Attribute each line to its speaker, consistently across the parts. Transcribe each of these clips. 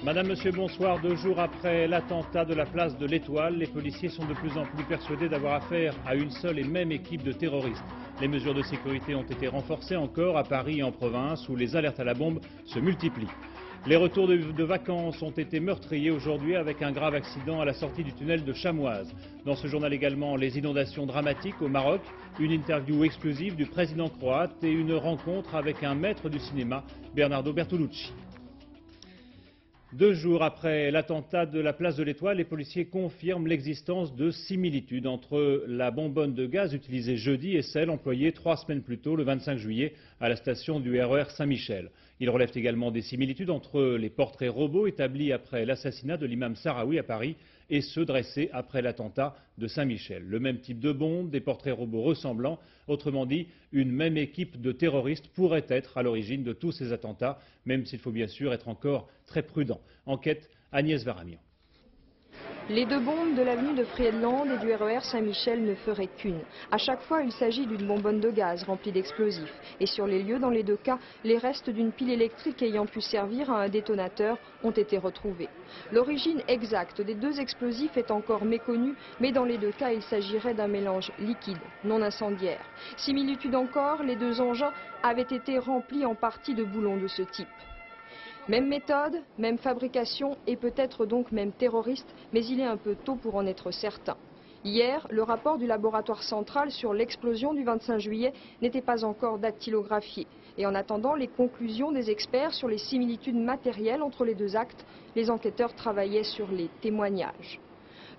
Speaker 1: Madame, Monsieur, bonsoir. 2 jours après l'attentat de la place de l'Étoile, les policiers sont de plus en plus persuadés d'avoir affaire à une seule et même équipe de terroristes. Les mesures de sécurité ont été renforcées encore à Paris et en province, où les alertes à la bombe se multiplient. Les retours de vacances ont été meurtriers aujourd'hui avec un grave accident à la sortie du tunnel de Chamoise. Dans ce journal également, les inondations dramatiques au Maroc, une interview exclusive du président croate et une rencontre avec un maître du cinéma, Bernardo Bertolucci. 2 jours après l'attentat de la place de l'Étoile, les policiers confirment l'existence de similitudes entre la bonbonne de gaz utilisée jeudi et celle employée 3 semaines plus tôt, le 25 juillet, à la station du RER Saint-Michel. Ils relèvent également des similitudes entre les portraits robots établis après l'assassinat de l'imam Sahraoui à Paris et ceux dressés après l'attentat de Saint-Michel. Le même type de bombe, des portraits robots ressemblants, autrement dit, une même équipe de terroristes pourrait être à l'origine de tous ces attentats, même s'il faut bien sûr être encore très prudent. Enquête Agnès Varamian.
Speaker 2: Les 2 bombes de l'avenue de Friedland et du RER Saint-Michel ne feraient qu'une. À chaque fois, il s'agit d'une bonbonne de gaz remplie d'explosifs. Et sur les lieux, dans les 2 cas, les restes d'une pile électrique ayant pu servir à un détonateur ont été retrouvés. L'origine exacte des 2 explosifs est encore méconnue, mais dans les 2 cas, il s'agirait d'un mélange liquide, non incendiaire. Similitude encore, les 2 engins avaient été remplis en partie de boulons de ce type. Même méthode, même fabrication et peut-être donc même terroriste, mais il est un peu tôt pour en être certain. Hier, le rapport du laboratoire central sur l'explosion du 25 juillet n'était pas encore dactylographié. Et en attendant les conclusions des experts sur les similitudes matérielles entre les 2 actes, les enquêteurs travaillaient sur les témoignages.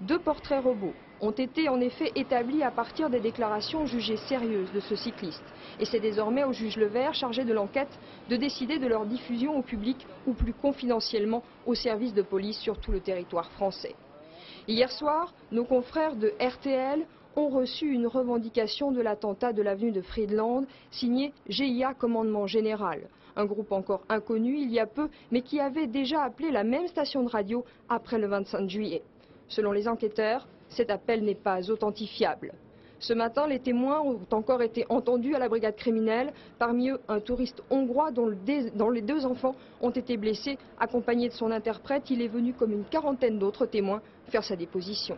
Speaker 2: 2 portraits robots ont été en effet établis à partir des déclarations jugées sérieuses de ce cycliste. Et c'est désormais au juge Levert, chargé de l'enquête, de décider de leur diffusion au public ou plus confidentiellement aux services de police sur tout le territoire français. Hier soir, nos confrères de RTL ont reçu une revendication de l'attentat de l'avenue de Friedland, signée GIA Commandement Général. Un groupe encore inconnu il y a peu, mais qui avait déjà appelé la même station de radio après le 25 juillet. Selon les enquêteurs, cet appel n'est pas authentifiable. Ce matin, les témoins ont encore été entendus à la brigade criminelle. Parmi eux, un touriste hongrois dont les 2 enfants ont été blessés. Accompagné de son interprète, il est venu comme une quarantaine d'autres témoins faire sa déposition.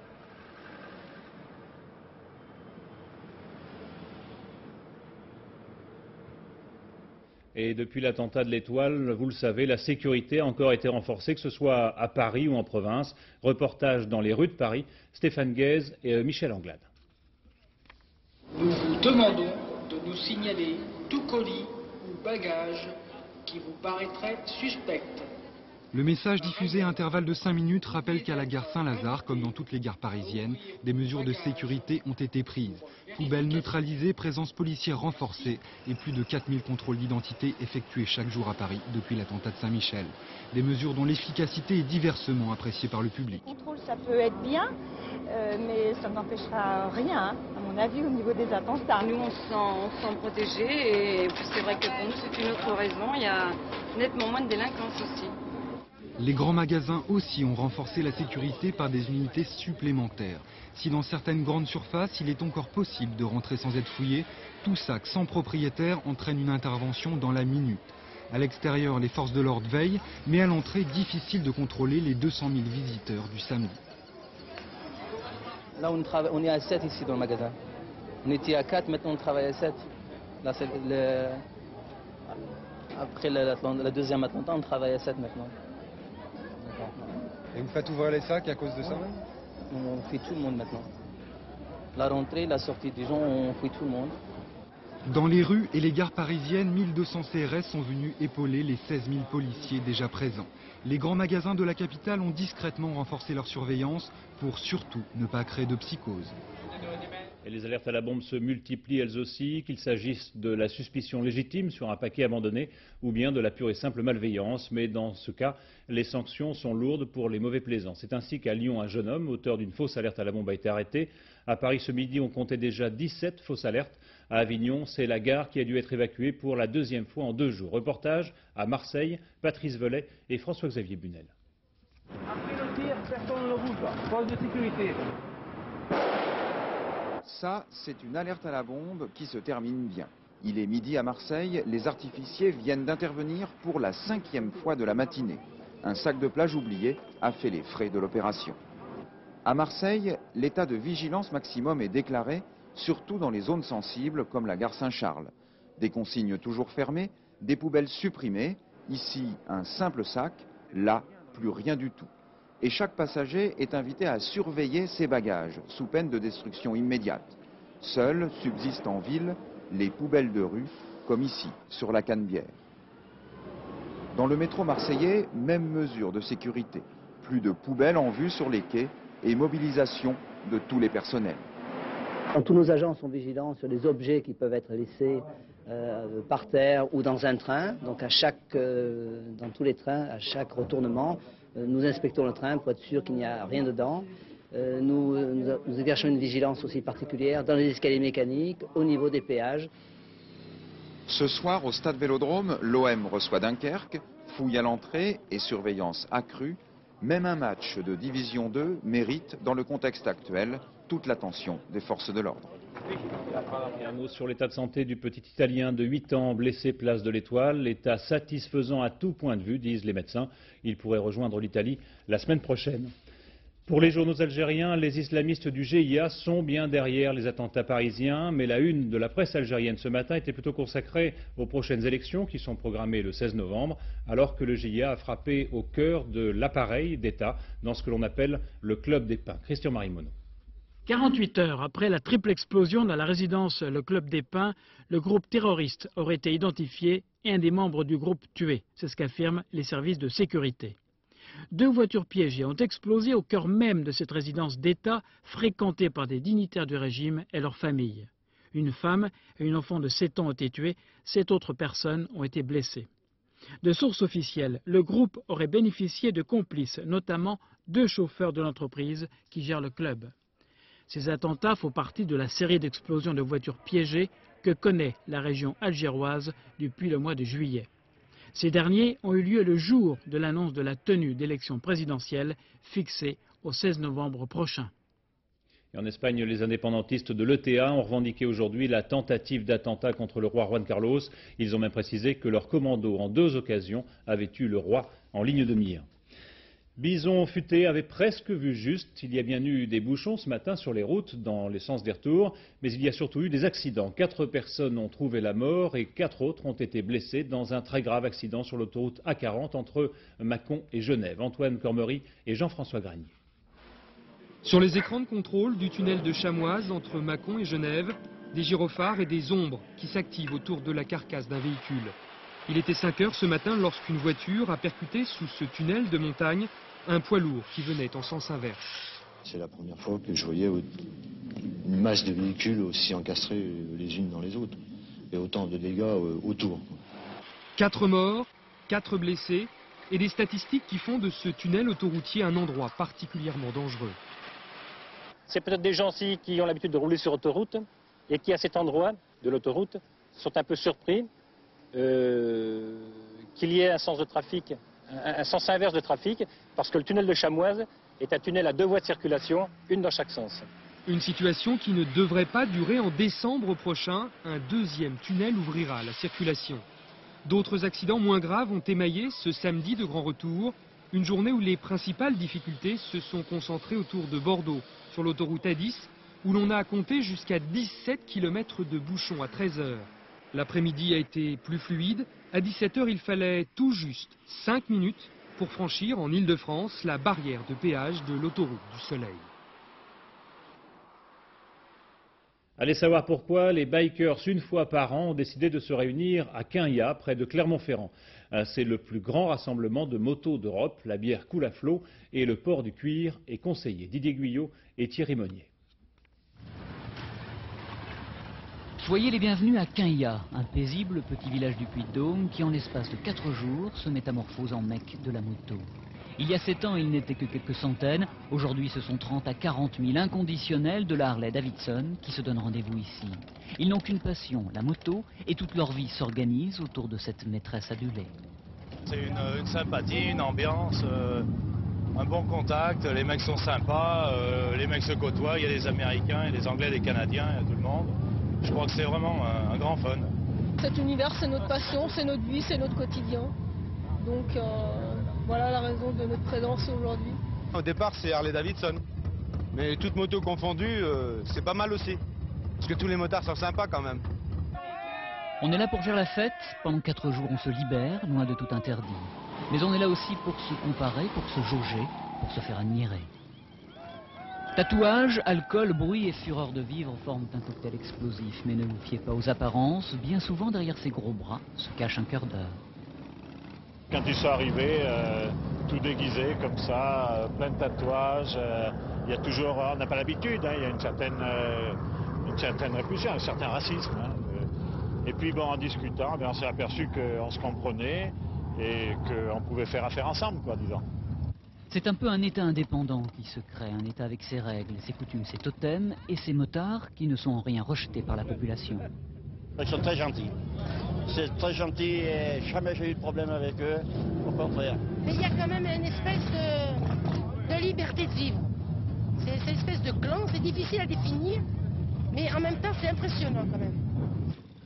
Speaker 1: Et depuis l'attentat de l'Étoile, vous le savez, la sécurité a encore été renforcée, que ce soit à Paris ou en province. Reportage dans les rues de Paris, Stéphane Guèze et Michel Anglade.
Speaker 3: Nous vous demandons de nous signaler tout colis ou bagage qui vous paraîtrait suspect.
Speaker 4: Le message diffusé à intervalle de 5 minutes rappelle qu'à la gare Saint-Lazare, comme dans toutes les gares parisiennes, des mesures de sécurité ont été prises. Poubelles neutralisées, présence policière renforcée et plus de 4000 contrôles d'identité effectués chaque jour à Paris depuis l'attentat de Saint-Michel. Des mesures dont l'efficacité est diversement appréciée par le public.
Speaker 5: Le contrôle, ça peut être bien, mais ça n'empêchera rien, à mon avis, au niveau des attentats.
Speaker 6: Nous, on se sent protégés et c'est vrai que pour nous, c'est une autre raison. Il y a nettement moins de délinquance aussi.
Speaker 4: Les grands magasins aussi ont renforcé la sécurité par des unités supplémentaires. Si dans certaines grandes surfaces, il est encore possible de rentrer sans être fouillé, tout sac sans propriétaire entraîne une intervention dans la minute. À l'extérieur, les forces de l'ordre veillent, mais à l'entrée, difficile de contrôler les 200 000 visiteurs du samedi.
Speaker 7: Là, on est à 7 ici dans le magasin. On était à 4, maintenant on travaille à 7. Là, après la deuxième attentat, on travaille à 7 maintenant.
Speaker 8: Et vous faites ouvrir les sacs à cause de ça?
Speaker 7: On fait tout le monde maintenant. La rentrée, la sortie des gens, on fait tout le monde.
Speaker 4: Dans les rues et les gares parisiennes, 1200 CRS sont venus épauler les 16 000 policiers déjà présents. Les grands magasins de la capitale ont discrètement renforcé leur surveillance pour surtout ne pas créer de psychose.
Speaker 1: Et les alertes à la bombe se multiplient elles aussi, qu'il s'agisse de la suspicion légitime sur un paquet abandonné ou bien de la pure et simple malveillance. Mais dans ce cas, les sanctions sont lourdes pour les mauvais plaisants. C'est ainsi qu'à Lyon, un jeune homme, auteur d'une fausse alerte à la bombe, a été arrêté. À Paris, ce midi, on comptait déjà 17 fausses alertes. À Avignon, c'est la gare qui a dû être évacuée pour la 2e fois en 2 jours. Reportage à Marseille, Patrice Velay et François-Xavier Bunel.
Speaker 9: Après le tir, personne ne bouge, force de sécurité.
Speaker 10: Ça, c'est une alerte à la bombe qui se termine bien. Il est midi à Marseille, les artificiers viennent d'intervenir pour la 5e fois de la matinée. un sac de plage oublié a fait les frais de l'opération. À Marseille, l'état de vigilance maximum est déclaré, surtout dans les zones sensibles comme la gare Saint-Charles. Des consignes toujours fermées, des poubelles supprimées, ici un simple sac, là plus rien du tout. Et chaque passager est invité à surveiller ses bagages, sous peine de destruction immédiate. Seules subsistent en ville les poubelles de rue, comme ici, sur la Canebière. Dans le métro marseillais, même mesure de sécurité. Plus de poubelles en vue sur les quais et mobilisation de tous les personnels.
Speaker 11: Tous nos agents sont vigilants sur les objets qui peuvent être laissés par terre ou dans un train. Donc dans tous les trains, à chaque retournement, nous inspectons le train pour être sûr qu'il n'y a rien dedans. Nous exerçons une vigilance aussi particulière dans les escaliers mécaniques, au niveau des péages.
Speaker 10: Ce soir, au stade Vélodrome, l'OM reçoit Dunkerque, fouille à l'entrée et surveillance accrue. Même un match de Division 2 mérite, dans le contexte actuel, toute l'attention des forces de l'ordre.
Speaker 1: Un mot sur l'état de santé du petit Italien de 8 ans blessé place de l'Étoile. L'état satisfaisant à tout point de vue, disent les médecins. Il pourrait rejoindre l'Italie la semaine prochaine. Pour les journaux algériens, les islamistes du GIA sont bien derrière les attentats parisiens, mais la une de la presse algérienne ce matin était plutôt consacrée aux prochaines élections qui sont programmées le 16 novembre, alors que le GIA a frappé au cœur de l'appareil d'État dans ce que l'on appelle le Club des Pins. Christian Marimono.
Speaker 12: 48 heures après la triple explosion dans la résidence Le Club des Pins, le groupe terroriste aurait été identifié et un des membres du groupe tué. C'est ce qu'affirment les services de sécurité. 2 voitures piégées ont explosé au cœur même de cette résidence d'État fréquentée par des dignitaires du régime et leurs familles. Une femme et une enfant de 7 ans ont été tuées, 7 autres personnes ont été blessées. De sources officielles, le groupe aurait bénéficié de complices, notamment 2 chauffeurs de l'entreprise qui gère le club. Ces attentats font partie de la série d'explosions de voitures piégées que connaît la région algéroise depuis le mois de juillet. Ces derniers ont eu lieu le jour de l'annonce de la tenue d'élections présidentielles fixée au 16 novembre prochain.
Speaker 1: Et en Espagne, les indépendantistes de l'ETA ont revendiqué aujourd'hui la tentative d'attentat contre le roi Juan Carlos. Ils ont même précisé que leurs commandos, en 2 occasions, avaient eu le roi en ligne de mire. Bison Futé avait presque vu juste. Il y a bien eu des bouchons ce matin sur les routes dans les sens des retours, mais il y a surtout eu des accidents. 4 personnes ont trouvé la mort et 4 autres ont été blessées dans un très grave accident sur l'autoroute A40 entre Mâcon et Genève. Antoine Cormery et Jean-François Granier.
Speaker 4: Sur les écrans de contrôle du tunnel de Chamoise entre Mâcon et Genève, des gyrophares et des ombres qui s'activent autour de la carcasse d'un véhicule. Il était 5 heures ce matin lorsqu'une voiture a percuté sous ce tunnel de montagne un poids lourd qui venait en sens inverse.
Speaker 13: C'est la première fois que je voyais une masse de véhicules aussi encastrés les unes dans les autres et autant de dégâts autour.
Speaker 4: 4 morts, 4 blessés et des statistiques qui font de ce tunnel autoroutier un endroit particulièrement dangereux.
Speaker 14: C'est peut-être des gens aussi qui ont l'habitude de rouler sur autoroute et qui à cet endroit de l'autoroute sont un peu surpris qu'il y ait un sens de trafic, un sens inverse de trafic, parce que le tunnel de Chamoise est un tunnel à 2 voies de circulation, une dans chaque sens.
Speaker 4: Une situation qui ne devrait pas durer. En décembre prochain, un 2e tunnel ouvrira la circulation. D'autres accidents moins graves ont émaillé ce samedi de grand retour, une journée où les principales difficultés se sont concentrées autour de Bordeaux, sur l'autoroute A10, où l'on a compté jusqu'à 17 km de bouchons à 13 heures. L'après-midi a été plus fluide. À 17 heures, il fallait tout juste 5 minutes pour franchir en Île-de-France la barrière de péage de l'autoroute du Soleil.
Speaker 1: Allez savoir pourquoi les bikers, une fois par an, ont décidé de se réunir à Quinha, près de Clermont-Ferrand. C'est le plus grand rassemblement de motos d'Europe. La bière coule à flot et le port du cuir est conseillé. Didier Guyot et Thierry Monnier.
Speaker 15: Soyez les bienvenus à Quinha, un paisible petit village du Puy-de-Dôme qui en l'espace de 4 jours se métamorphose en mecque de la moto. Il y a 7 ans, ils n'étaient que quelques centaines. Aujourd'hui, ce sont 30 à 40 000 inconditionnels de la Harley-Davidson qui se donnent rendez-vous ici. Ils n'ont qu'une passion, la moto, et toute leur vie s'organise autour de cette maîtresse adulée.
Speaker 16: C'est une sympathie, une ambiance, un bon contact, les mecs sont sympas, les mecs se côtoient, il y a des Américains, il y a des Anglais, des Canadiens, il y a tout le monde. Je crois que c'est vraiment un grand fun.
Speaker 17: Cet univers, c'est notre passion, c'est notre vie, c'est notre quotidien. Donc Voilà la raison de notre présence aujourd'hui.
Speaker 8: Au départ, c'est Harley Davidson. Mais toutes motos confondues, c'est pas mal aussi. Parce que tous les motards sont sympas quand même.
Speaker 15: On est là pour faire la fête. Pendant 4 jours, on se libère, loin de tout interdit. Mais on est là aussi pour se comparer, pour se jauger, pour se faire admirer. Tatouage, alcool, bruit et fureur de vivre forment un cocktail explosif. Mais ne vous fiez pas aux apparences. Bien souvent, derrière ces gros bras, se cache un cœur d'or.
Speaker 18: Quand ils sont arrivés, tout déguisé comme ça, plein de tatouages, il y a toujours, on n'a pas l'habitude, hein, il y a une certaine répulsion, un certain racisme. Hein, et puis bon, en discutant, on s'est aperçu qu'on se comprenait et qu'on pouvait faire affaire ensemble, quoi, disons.
Speaker 15: C'est un peu un État indépendant qui se crée, un État avec ses règles, ses coutumes, ses totems et ses motards qui ne sont en rien rejetés par la population.
Speaker 19: Ils sont très gentils. C'est très gentil et jamais j'ai eu de problème avec eux, au contraire.
Speaker 20: Mais il y a quand même une espèce de liberté de vivre. C'est une espèce de clan, c'est difficile à définir, mais en même temps c'est impressionnant quand même.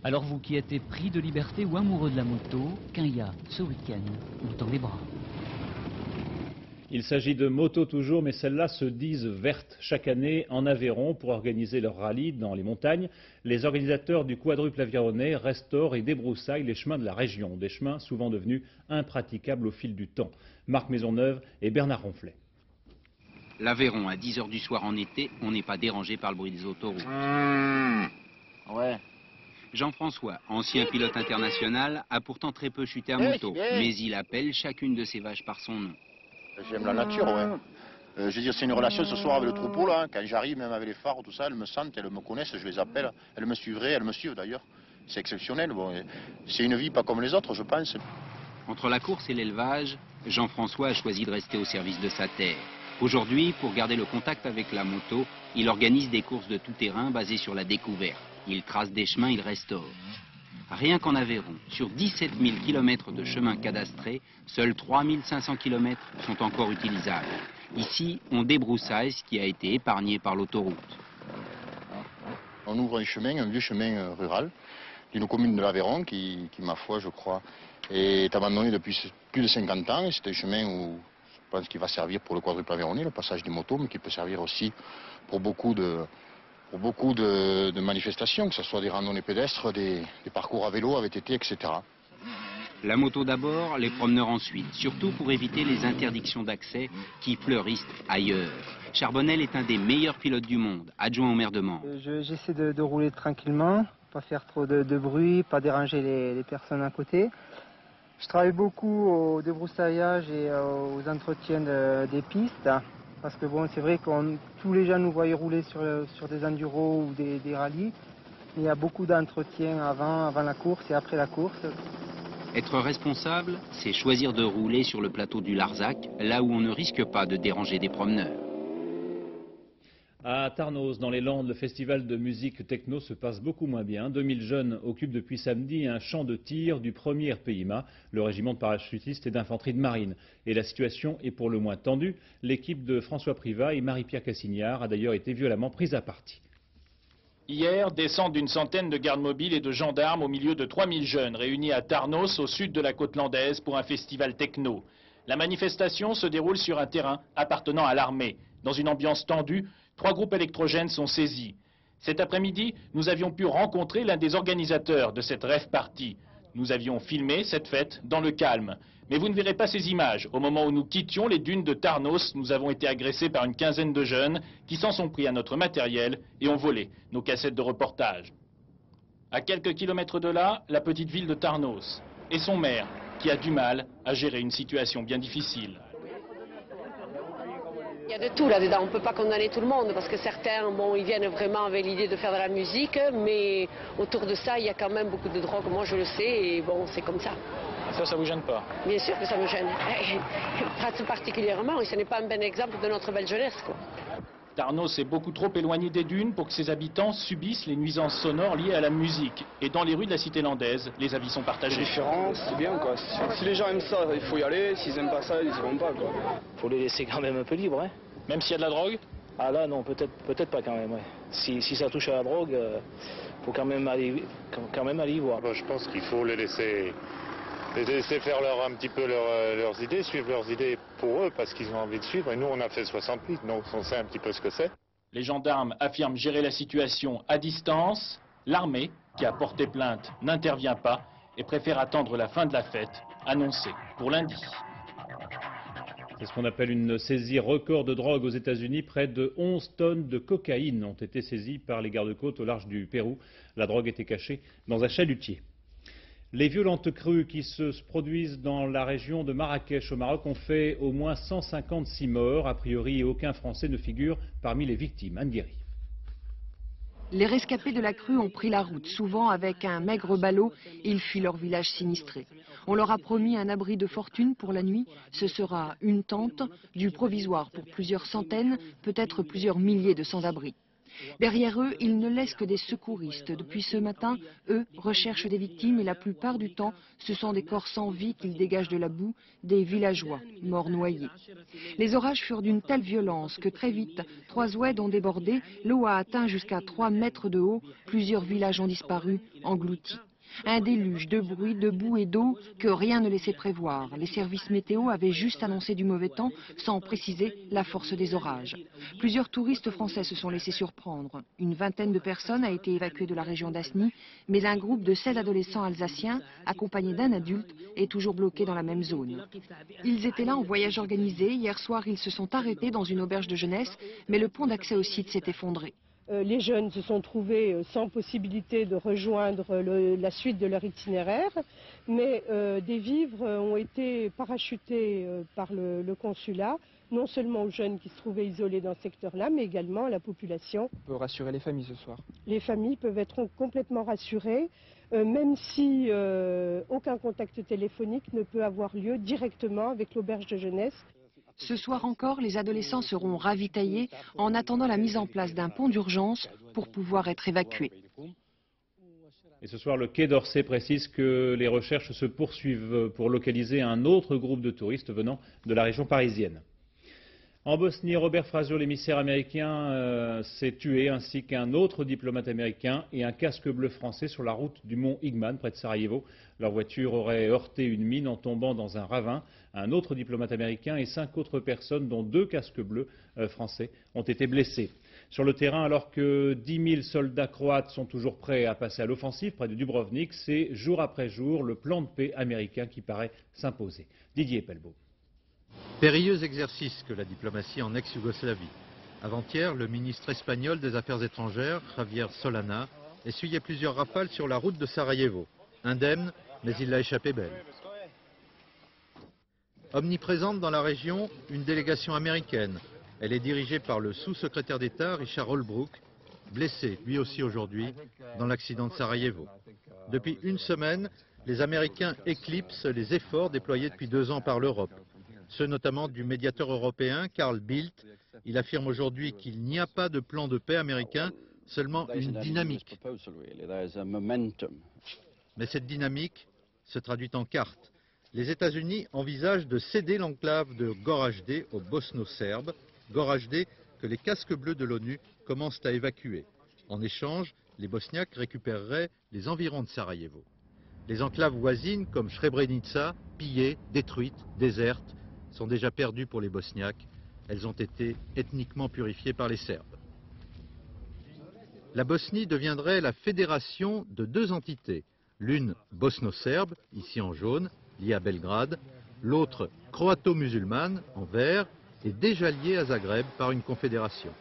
Speaker 15: Alors vous qui êtes pris de liberté ou amoureux de la moto, Quinha, ce week-end, vous tend les bras.
Speaker 1: Il s'agit de motos toujours, mais celles-là se disent vertes. Chaque année, en Aveyron, pour organiser leur rallye dans les montagnes, les organisateurs du quadruple avironnais restaurent et débroussaillent les chemins de la région, des chemins souvent devenus impraticables au fil du temps. Marc Maisonneuve et Bernard Ronflet.
Speaker 21: L'Aveyron, à 10 h du soir en été, on n'est pas dérangé par le bruit des autoroutes.
Speaker 19: Ouais.
Speaker 21: Jean-François, ancien pilote international, a pourtant très peu chuté à moto, mais il appelle chacune de ses vaches par son nom.
Speaker 22: J'aime la nature, ouais. Je veux dire, c'est une relation ce soir avec le troupeau, là. Hein. Quand j'arrive, même avec les phares, tout ça, elles me sentent, elles me connaissent, je les appelle. Elles me suivraient, elles me suivent d'ailleurs. C'est exceptionnel. Bon, c'est une vie pas comme les autres, je pense.
Speaker 21: Entre la course et l'élevage, Jean-François a choisi de rester au service de sa terre. Aujourd'hui, pour garder le contact avec la moto, il organise des courses de tout-terrain basées sur la découverte. Il trace des chemins, il restaure. Rien qu'en Aveyron, sur 17 000 km de chemins cadastrés, seuls 3 500 km sont encore utilisables. Ici, on débroussaille ce qui a été épargné par l'autoroute.
Speaker 22: On ouvre un vieux chemin rural, d'une commune de l'Aveyron qui, ma foi, je crois, est abandonné depuis plus de 50 ans. C'est un chemin où je pense qu'il va servir pour le quadruple aveyronnais, le passage des motos, mais qui peut servir aussi pour beaucoup de manifestations, que ce soit des randonnées pédestres, des parcours à vélo, à VTT, etc.
Speaker 21: La moto d'abord, les promeneurs ensuite, surtout pour éviter les interdictions d'accès qui fleurissent ailleurs. Charbonnel est un des meilleurs pilotes du monde, adjoint au maire de Mans.
Speaker 23: J'essaie de rouler tranquillement, pas faire trop de bruit, pas déranger les personnes à côté. Je travaille beaucoup au débroussaillage et aux entretiens des pistes. Parce que bon, c'est vrai que tous les gens nous voient rouler sur des enduros ou des rallyes. Il y a beaucoup d'entretien avant la course et après la course.
Speaker 21: Être responsable, c'est choisir de rouler sur le plateau du Larzac, là où on ne risque pas de déranger des promeneurs.
Speaker 1: À Tarnos, dans les Landes, le festival de musique techno se passe beaucoup moins bien. 2000 jeunes occupent depuis samedi un champ de tir du 1er RPIMA, le régiment de parachutistes et d'infanterie de marine. Et la situation est pour le moins tendue. L'équipe de François Privat et Marie-Pierre Cassignard a d'ailleurs été violemment prise à partie.
Speaker 24: Hier, descente d'une centaine de gardes mobiles et de gendarmes au milieu de 3000 jeunes réunis à Tarnos, au sud de la côte landaise, pour un festival techno. La manifestation se déroule sur un terrain appartenant à l'armée. Dans une ambiance tendue, 3 groupes électrogènes sont saisis. Cet après-midi, nous avions pu rencontrer l'un des organisateurs de cette rave party. Nous avions filmé cette fête dans le calme. Mais vous ne verrez pas ces images. Au moment où nous quittions les dunes de Tarnos, nous avons été agressés par une quinzaine de jeunes qui s'en sont pris à notre matériel et ont volé nos cassettes de reportage. À quelques kilomètres de là, la petite ville de Tarnos et son maire qui a du mal à gérer une situation bien difficile.
Speaker 25: Il y a de tout là-dedans, on ne peut pas condamner tout le monde parce que certains, bon, ils viennent vraiment avec l'idée de faire de la musique, mais autour de ça, il y a quand même beaucoup de drogue, moi je le sais, et bon, c'est comme ça.
Speaker 24: Ça vous gêne pas?
Speaker 25: Bien sûr que ça me gêne, particulièrement, et ce n'est pas un bon exemple de notre belle jeunesse, quoi.
Speaker 24: Tarnos est beaucoup trop éloigné des dunes pour que ses habitants subissent les nuisances sonores liées à la musique. Et dans les rues de la cité landaise, les avis sont partagés.
Speaker 26: C'est différent, c'est bien quoi. Si les gens aiment ça, il faut y aller. S'ils n'aiment pas ça, ils y vont pas quoi.
Speaker 14: Faut les laisser quand même un peu libres, hein.
Speaker 24: Même s'il y a de la drogue?
Speaker 14: Ah là non, peut-être pas quand même, ouais. Si ça touche à la drogue, faut quand même aller y voir.
Speaker 27: Bon, je pense qu'il faut les laisser
Speaker 18: Et de laisser faire un petit peu leurs idées, suivre leurs idées pour eux, parce qu'ils ont envie de suivre. Et nous, on a fait 68, donc on sait un petit peu ce que c'est.
Speaker 24: Les gendarmes affirment gérer la situation à distance. L'armée, qui a porté plainte, n'intervient pas et préfère attendre la fin de la fête, annoncée pour lundi.
Speaker 1: C'est ce qu'on appelle une saisie record de drogue aux États-Unis. Près de 11 tonnes de cocaïne ont été saisies par les gardes-côtes au large du Pérou. La drogue était cachée dans un chalutier. Les violentes crues qui se produisent dans la région de Marrakech au Maroc ont fait au moins 156 morts. A priori, aucun Français ne figure parmi les victimes. Anne Guéry.
Speaker 2: Les rescapés de la crue ont pris la route, souvent avec un maigre ballot, et ils fuient leur village sinistré. On leur a promis un abri de fortune pour la nuit. Ce sera une tente, du provisoire pour plusieurs centaines, peut-être plusieurs milliers de sans-abri. Derrière eux, ils ne laissent que des secouristes. Depuis ce matin, eux recherchent des victimes et la plupart du temps, ce sont des corps sans vie qu'ils dégagent de la boue, des villageois morts noyés. Les orages furent d'une telle violence que très vite, 3 oueds ont débordé, l'eau a atteint jusqu'à 3 mètres de haut, plusieurs villages ont disparu, engloutis. Un déluge de bruit, de boue et d'eau que rien ne laissait prévoir. Les services météo avaient juste annoncé du mauvais temps, sans préciser la force des orages. Plusieurs touristes français se sont laissés surprendre. Une vingtaine de personnes a été évacuée de la région d'Asni, mais un groupe de 16 adolescents alsaciens, accompagnés d'un adulte, est toujours bloqué dans la même zone. Ils étaient là en voyage organisé. Hier soir, ils se sont arrêtés dans une auberge de jeunesse, mais le pont d'accès au site s'est effondré.
Speaker 17: Les jeunes se sont trouvés sans possibilité de rejoindre la suite de leur itinéraire, mais des vivres ont été parachutés par le consulat, non seulement aux jeunes qui se trouvaient isolés dans ce secteur-là, mais également à la population.
Speaker 3: On peut rassurer les familles ce soir.
Speaker 17: Les familles peuvent être complètement rassurées, même si aucun contact téléphonique ne peut avoir lieu directement avec l'auberge de jeunesse.
Speaker 2: Ce soir encore, les adolescents seront ravitaillés en attendant la mise en place d'un pont d'urgence pour pouvoir être évacués.
Speaker 1: Et ce soir, le Quai d'Orsay précise que les recherches se poursuivent pour localiser un autre groupe de touristes venant de la région parisienne. En Bosnie, Robert Fraser, l'émissaire américain, s'est tué, ainsi qu'un autre diplomate américain et un casque bleu français sur la route du mont Igman, près de Sarajevo. Leur voiture aurait heurté une mine en tombant dans un ravin. Un autre diplomate américain et 5 autres personnes, dont 2 casques bleus français, ont été blessés. Sur le terrain, alors que 10 000 soldats croates sont toujours prêts à passer à l'offensive près de Dubrovnik, c'est jour après jour le plan de paix américain qui paraît s'imposer. Didier Pellebeau.
Speaker 5: Périlleux exercice que la diplomatie en ex-Yougoslavie. Avant-hier, le ministre espagnol des Affaires étrangères, Javier Solana, essuyait plusieurs rafales sur la route de Sarajevo. Indemne, mais il l'a échappé belle. Omniprésente dans la région, une délégation américaine. Elle est dirigée par le sous-secrétaire d'État Richard Holbrooke, blessé lui aussi aujourd'hui dans l'accident de Sarajevo. Depuis une semaine, les Américains éclipsent les efforts déployés depuis 2 ans par l'Europe. Ceux notamment du médiateur européen Carl Bildt. Il affirme aujourd'hui qu'il n'y a pas de plan de paix américain, seulement une dynamique. Mais cette dynamique se traduit en carte. Les États-Unis envisagent de céder l'enclave de Goražde aux Bosno-Serbes, Goražde que les casques bleus de l'ONU commencent à évacuer. En échange, les Bosniaques récupéreraient les environs de Sarajevo. Les enclaves voisines comme Srebrenica, pillées, détruites, désertes, sont déjà perdues pour les Bosniaques. Elles ont été ethniquement purifiées par les Serbes. La Bosnie deviendrait la fédération de 2 entités. L'une bosno-serbe, ici en jaune, liée à Belgrade, l'autre croato-musulmane, en vert, et déjà liée à Zagreb par une confédération.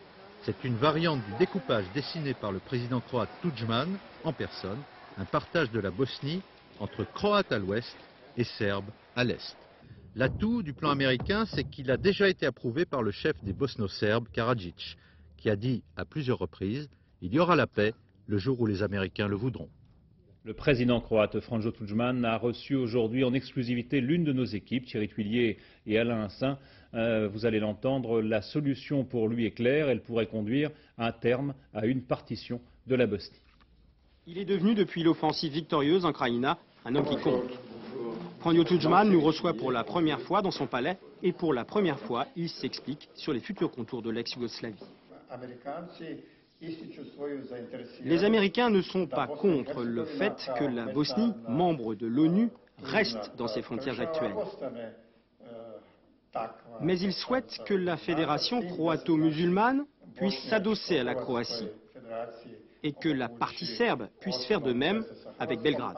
Speaker 5: C'est une variante du découpage dessiné par le président croate Tudjman, en personne, un partage de la Bosnie entre croates à l'ouest et serbes à l'est. L'atout du plan américain, c'est qu'il a déjà été approuvé par le chef des bosno-serbes, Karadzic, qui a dit à plusieurs reprises « Il y aura la paix le jour où les Américains le voudront ».
Speaker 1: Le président croate Franjo Tudjman a reçu aujourd'hui en exclusivité l'une de nos équipes, Thierry Tuillier et Alain Assin. Vous allez l'entendre, la solution pour lui est claire, elle pourrait conduire à un terme à une partition de la Bosnie.
Speaker 6: Il est devenu depuis l'offensive victorieuse en Krajina un homme qui compte. Franjo Tudjman nous reçoit pour la première fois dans son palais et pour la première fois, il s'explique sur les futurs contours de l'ex-Yougoslavie. Les Américains ne sont pas contre le fait que la Bosnie, membre de l'ONU, reste dans ses frontières actuelles. Mais il souhaite que la fédération croato-musulmane puisse s'adosser à la Croatie et que la partie serbe puisse faire de même avec Belgrade.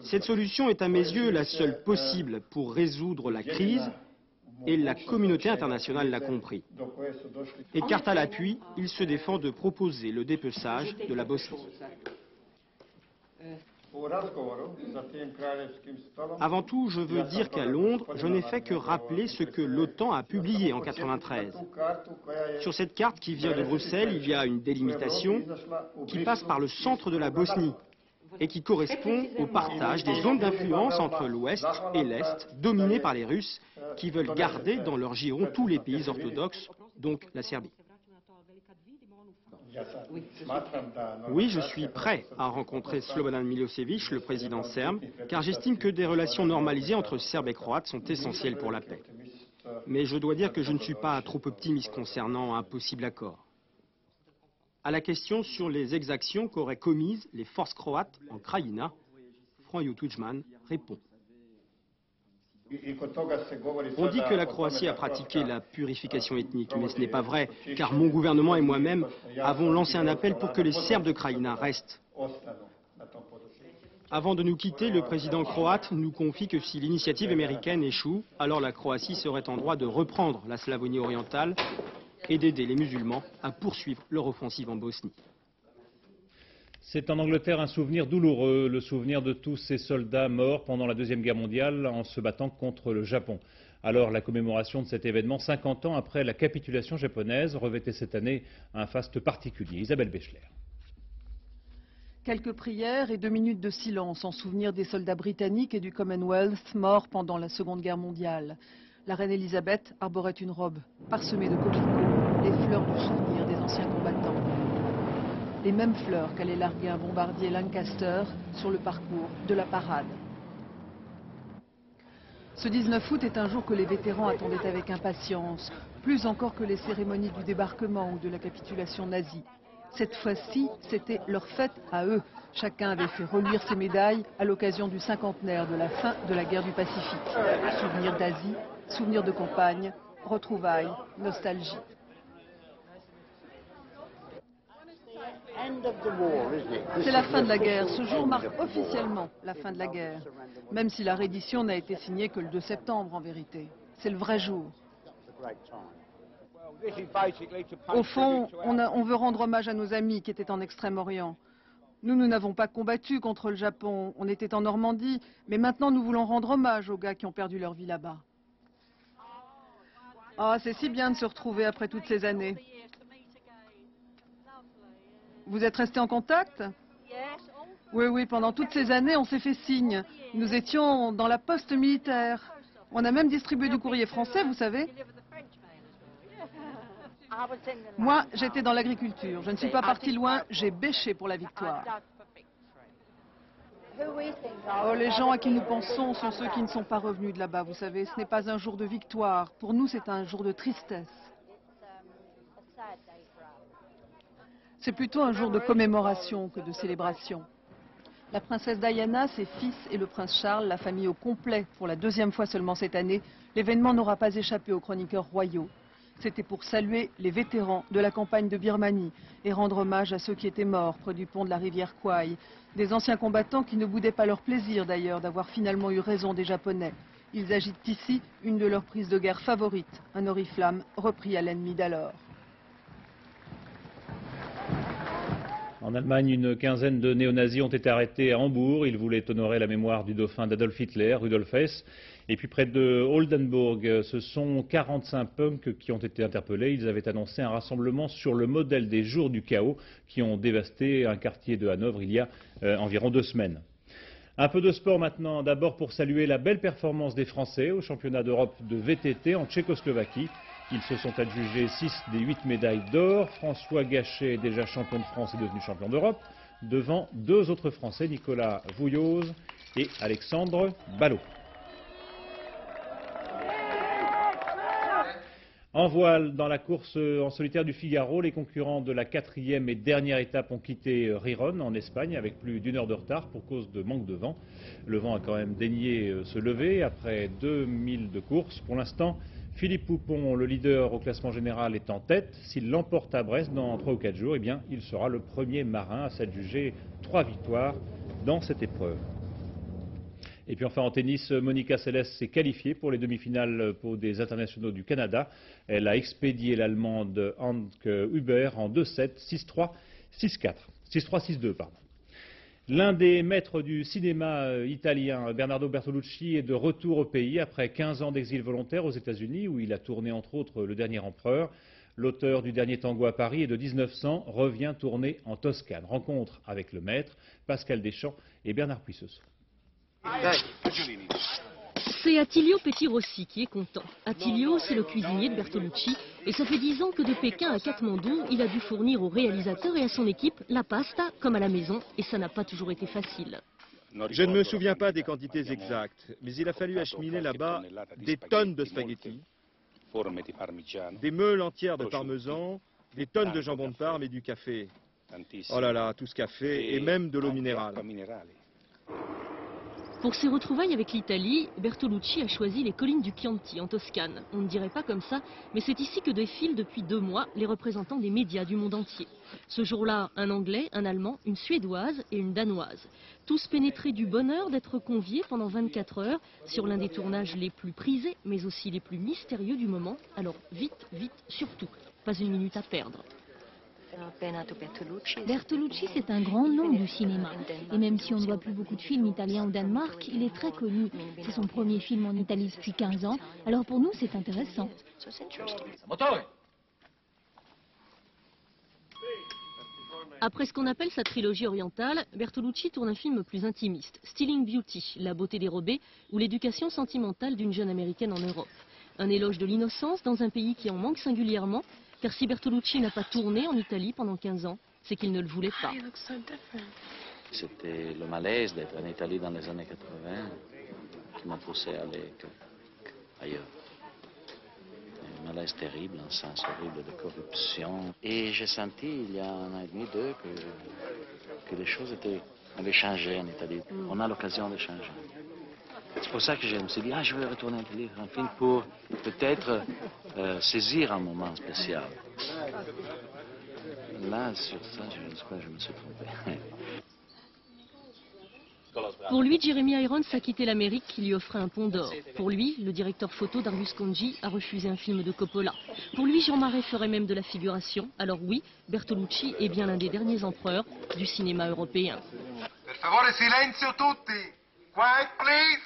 Speaker 6: Cette solution est à mes yeux la seule possible pour résoudre la crise et la communauté internationale l'a compris. Et carte à l'appui, il se défend de proposer le dépeçage de la Bosnie. Avant tout, je veux dire qu'à Londres, je n'ai fait que rappeler ce que l'OTAN a publié en 1993. Sur cette carte qui vient de Bruxelles, il y a une délimitation qui passe par le centre de la Bosnie et qui correspond au partage des zones d'influence entre l'Ouest et l'Est, dominées par les Russes, qui veulent garder dans leur giron tous les pays orthodoxes, donc la Serbie. Oui, je suis prêt à rencontrer Slobodan Milosevic, le président serbe, car j'estime que des relations normalisées entre Serbes et Croates sont essentielles pour la paix. Mais je dois dire que je ne suis pas trop optimiste concernant un possible accord. À la question sur les exactions qu'auraient commises les forces croates en Krajina, Franjo Tudjman répond. On dit que la Croatie a pratiqué la purification ethnique, mais ce n'est pas vrai, car mon gouvernement et moi-même avons lancé un appel pour que les Serbes de Krajina restent. Avant de nous quitter, le président croate nous confie que si l'initiative américaine échoue, alors la Croatie serait en droit de reprendre la Slavonie orientale et d'aider les musulmans à poursuivre leur offensive en Bosnie.
Speaker 1: C'est en Angleterre un souvenir douloureux, le souvenir de tous ces soldats morts pendant la Deuxième Guerre mondiale en se battant contre le Japon. Alors la commémoration de cet événement, 50 ans après la capitulation japonaise, revêtait cette année un faste particulier. Isabelle Béchler.
Speaker 3: Quelques prières et 2 minutes de silence en souvenir des soldats britanniques et du Commonwealth morts pendant la Seconde Guerre mondiale. La reine Elisabeth arborait une robe parsemée de coquelicots, les fleurs du souvenir des anciens combattants. Les mêmes fleurs qu'allait larguer un bombardier Lancaster sur le parcours de la parade. Ce 19 août est un jour que les vétérans attendaient avec impatience, plus encore que les cérémonies du débarquement ou de la capitulation nazie. Cette fois-ci, c'était leur fête à eux. Chacun avait fait reluire ses médailles à l'occasion du cinquantenaire de la fin de la guerre du Pacifique. Souvenirs d'Asie, souvenirs de campagne, retrouvailles, nostalgie. C'est la fin de la guerre. Ce jour marque officiellement la fin de la guerre, même si la reddition n'a été signée que le 2 septembre en vérité. C'est le vrai jour. Au fond, on veut rendre hommage à nos amis qui étaient en Extrême-Orient. Nous n'avons pas combattu contre le Japon, on était en Normandie, mais maintenant nous voulons rendre hommage aux gars qui ont perdu leur vie là-bas. Ah, c'est si bien de se retrouver après toutes ces années. Vous êtes restés en contact? Oui, oui, pendant toutes ces années, on s'est fait signe. Nous étions dans la poste militaire. On a même distribué du courrier français, vous savez. Moi, j'étais dans l'agriculture. Je ne suis pas partie loin, j'ai bêché pour la victoire. Oh, les gens à qui nous pensons sont ceux qui ne sont pas revenus de là-bas, vous savez. Ce n'est pas un jour de victoire. Pour nous, c'est un jour de tristesse. C'est plutôt un jour de commémoration que de célébration. La princesse Diana, ses fils et le prince Charles, la famille au complet, pour la 2e fois seulement cette année, l'événement n'aura pas échappé aux chroniqueurs royaux. C'était pour saluer les vétérans de la campagne de Birmanie et rendre hommage à ceux qui étaient morts près du pont de la rivière Kwai. Des anciens combattants qui ne boudaient pas leur plaisir d'ailleurs d'avoir finalement eu raison des Japonais. Ils agitent ici une de leurs prises de guerre favorites, un oriflamme repris à l'ennemi d'alors.
Speaker 1: En Allemagne, une quinzaine de néo-nazis ont été arrêtés à Hambourg. Ils voulaient honorer la mémoire du dauphin d'Adolf Hitler, Rudolf Hess. Et puis près de Oldenburg, ce sont 45 punks qui ont été interpellés. Ils avaient annoncé un rassemblement sur le modèle des Jours du chaos qui ont dévasté un quartier de Hanovre il y a environ 2 semaines. Un peu de sport maintenant, d'abord pour saluer la belle performance des Français au championnat d'Europe de VTT en Tchécoslovaquie. Ils se sont adjugés 6 des 8 médailles d'or. François Gachet, déjà champion de France, est devenu champion d'Europe, devant 2 autres Français, Nicolas Vouilloz et Alexandre Ballot. En voile, dans la course en solitaire du Figaro, les concurrents de la 4e et dernière étape ont quitté Riron en Espagne avec plus d'1 heure de retard pour cause de manque de vent. Le vent a quand même daigné se lever après 2000 de course. Pour l'instant, Philippe Poupon, le leader au classement général, est en tête. S'il l'emporte à Brest dans 3 ou 4 jours, eh bien, il sera le premier marin à s'adjuger 3 victoires dans cette épreuve. Et puis enfin en tennis, Monica Seles s'est qualifiée pour les demi-finales des internationaux du Canada. Elle a expédié l'Allemande Anke Huber en 2-7, 6-3, 6-4, 6-3, 6-2 pardon. L'un des maîtres du cinéma italien, Bernardo Bertolucci, est de retour au pays après 15 ans d'exil volontaire aux États-Unis où il a tourné entre autres Le Dernier Empereur. L'auteur du Dernier Tango à Paris et de 1900 revient tourner en Toscane. Rencontre avec le maître, Pascal Deschamps et Bernard Puisseau.
Speaker 7: C'est Attilio Pettirossi qui est content. Attilio, c'est le cuisinier de Bertolucci et ça fait 10 ans que de Pékin à Katmandou, il a dû fournir au réalisateur et à son équipe la pasta comme à la maison et ça n'a pas toujours été facile.
Speaker 9: Je ne me souviens pas des quantités exactes, mais il a fallu acheminer là-bas des tonnes de spaghettis, des meules entières de parmesan, des tonnes de jambon de Parme et du café. Oh là là, tout ce café et même de l'eau minérale.
Speaker 7: Pour ses retrouvailles avec l'Italie, Bertolucci a choisi les collines du Chianti en Toscane. On ne dirait pas comme ça, mais c'est ici que défilent depuis 2 mois les représentants des médias du monde entier. Ce jour-là, un Anglais, un Allemand, une Suédoise et une Danoise. Tous pénétrés du bonheur d'être conviés pendant 24 heures sur l'un des tournages les plus prisés, mais aussi les plus mystérieux du moment. Alors vite, vite, surtout, pas une minute à perdre.
Speaker 10: Bertolucci, c'est un grand nom du cinéma. Et même si on ne voit plus beaucoup de films italiens au Danemark, il est très connu. C'est son premier film en Italie depuis 15 ans. Alors pour nous, c'est intéressant.
Speaker 7: Après ce qu'on appelle sa trilogie orientale, Bertolucci tourne un film plus intimiste, Stealing Beauty, La beauté dérobée, ou l'éducation sentimentale d'une jeune américaine en Europe. Un éloge de l'innocence dans un pays qui en manque singulièrement, car si Bertolucci n'a pas tourné en Italie pendant 15 ans, c'est qu'il ne le voulait pas.
Speaker 11: C'était le malaise d'être en Italie dans les années 80 qui m'a poussé à aller ailleurs. Un malaise terrible, un sens horrible de corruption. Et j'ai senti il y a 1 an et demi, 2, que les choses avaient changé en Italie. On a l'occasion de changer. C'est pour ça que je me suis dit, je vais retourner en Italie, un film pour peut-être saisir un moment spécial. Là, sur ça, je me suis trompé.
Speaker 7: Pour lui, Jeremy Irons a quitté l'Amérique qui lui offrait un pont d'or. Pour lui, le directeur photo Darius Khondji a refusé un film de Coppola. Pour lui, Jean Marais ferait même de la figuration. Alors oui, Bertolucci est bien l'un des derniers empereurs du cinéma européen.
Speaker 12: Per favore, silenzio tutti! Quiet, please!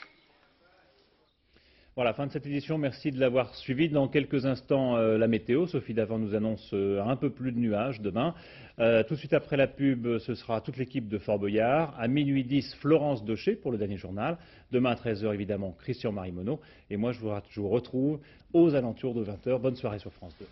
Speaker 1: Voilà, fin de cette édition. Merci de l'avoir suivi. Dans quelques instants, la météo. Sophie Davant nous annonce un peu plus de nuages demain. Tout de suite après la pub, ce sera toute l'équipe de Fort Boyard. À minuit 10, Florence Daucher pour le dernier journal. Demain à 13h, évidemment, Christian Marimono. Et moi, je vous retrouve aux alentours de 20h. Bonne soirée sur France 2.